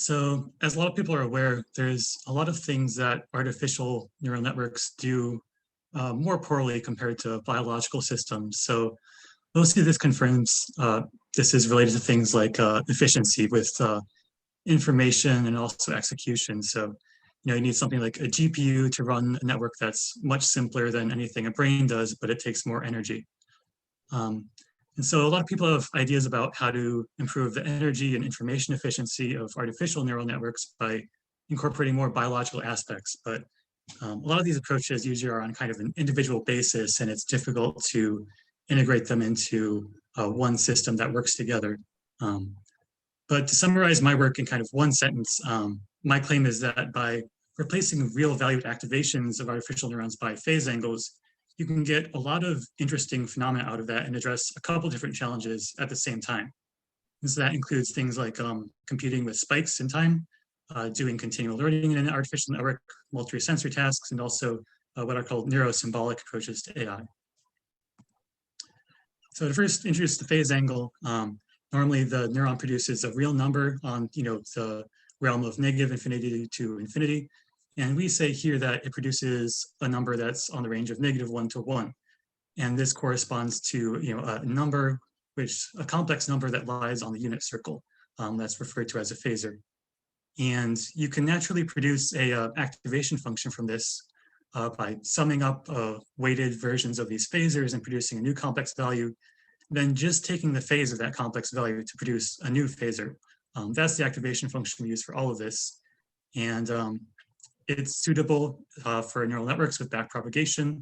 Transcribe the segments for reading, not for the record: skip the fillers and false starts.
So as a lot of people are aware, there's a lot of things that artificial neural networks do more poorly compared to biological systems. So mostly this confirms this is related to things like efficiency with information and also execution. So, you need something like a GPU to run a network that's much simpler than anything a brain does, but it takes more energy. Um, and so a lot of people have ideas about how to improve the energy and information efficiency of artificial neural networks by incorporating more biological aspects. But a lot of these approaches usually are on kind of an individual basis, and it's difficult to integrate them into one system that works together. But to summarize my work in kind of one sentence, my claim is that by replacing real valued activations of artificial neurons by phase angles, you can get a lot of interesting phenomena out of that and address a couple different challenges at the same time. And so that includes things like computing with spikes in time, doing continual learning in an artificial network, multi-sensory tasks, and also what are called neurosymbolic approaches to AI. So to first introduce the phase angle, normally the neuron produces a real number on the realm of negative infinity to infinity. And we say here that it produces a number that's on the range of -1 to 1. And this corresponds to a number, a complex number that lies on the unit circle. That's referred to as a phasor. And you can naturally produce a activation function from this by summing up weighted versions of these phasors and producing a new complex value, then just taking the phase of that complex value to produce a new phasor. That's the activation function we use for all of this. And it's suitable for neural networks with backpropagation.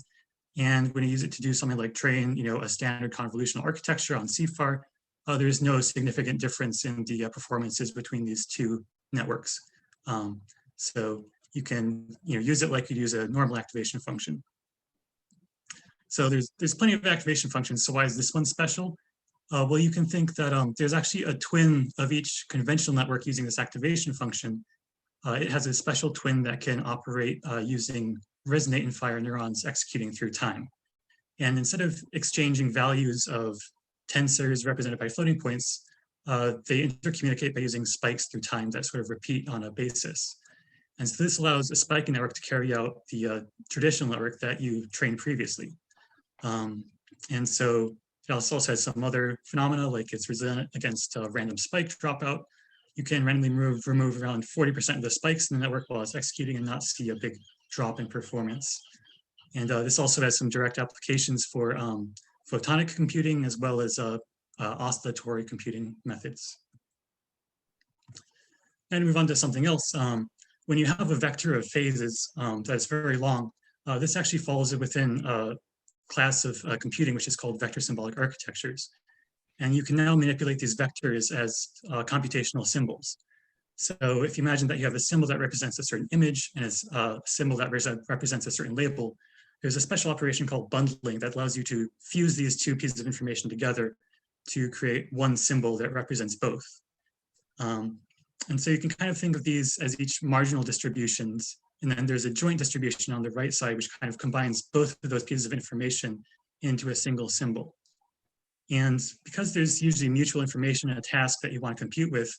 And when you use it to do something like train, a standard convolutional architecture on CFAR, there's no significant difference in the performances between these two networks. So you can use it like you'd use a normal activation function. So there's plenty of activation functions. So why is this one special? Well, you can think that there's actually a twin of each conventional network using this activation function. It has a special twin that can operate using resonate and fire neurons executing through time. And instead of exchanging values of tensors represented by floating points, they intercommunicate by using spikes through time that sort of repeat on a basis. And so this allows a spiking network to carry out the traditional network that you trained previously. And so it also has some other phenomena, like it's resilient against random spike dropout. You can randomly remove around 40% of the spikes in the network while it's executing and not see a big drop in performance. And this also has some direct applications for photonic computing as well as oscillatory computing methods. And move on to something else. When you have a vector of phases that's very long, this actually falls within a class of computing, which is called vector symbolic architectures. And you can now manipulate these vectors as computational symbols. So if you imagine that you have a symbol that represents a certain image and a symbol that represents a certain label, there's a special operation called bundling that allows you to fuse these two pieces of information together to create one symbol that represents both. And so you can kind of think of these as each marginal distributions. And then there's a joint distribution on the right side, which kind of combines both of those pieces of information into a single symbol. And because there's usually mutual information in a task that you want to compute with,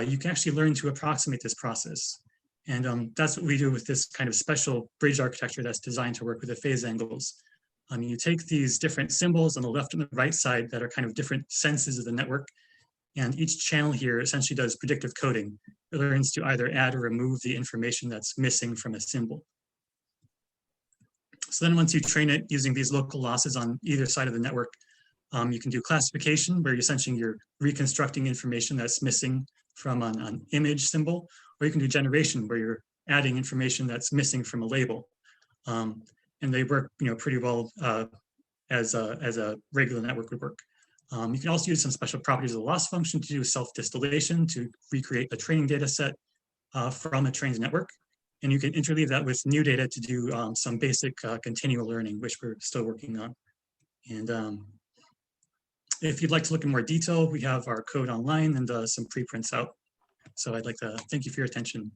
you can actually learn to approximate this process. And that's what we do with this kind of special bridge architecture that's designed to work with the phase angles. You take these different symbols on the left and the right side that are kind of different senses of the network, and each channel here essentially does predictive coding. It learns to either add or remove the information that's missing from a symbol. So then once you train it using these local losses on either side of the network, you can do classification, where essentially you're reconstructing information that's missing from an image symbol, or you can do generation, where you're adding information that's missing from a label. And they work pretty well as a regular network would work. You can also use some special properties of the loss function to do self-distillation to recreate a training data set from a trained network. And you can interleave that with new data to do some basic continual learning, which we're still working on. And if you'd like to look in more detail, we have our code online and some preprints out. So I'd like to thank you for your attention.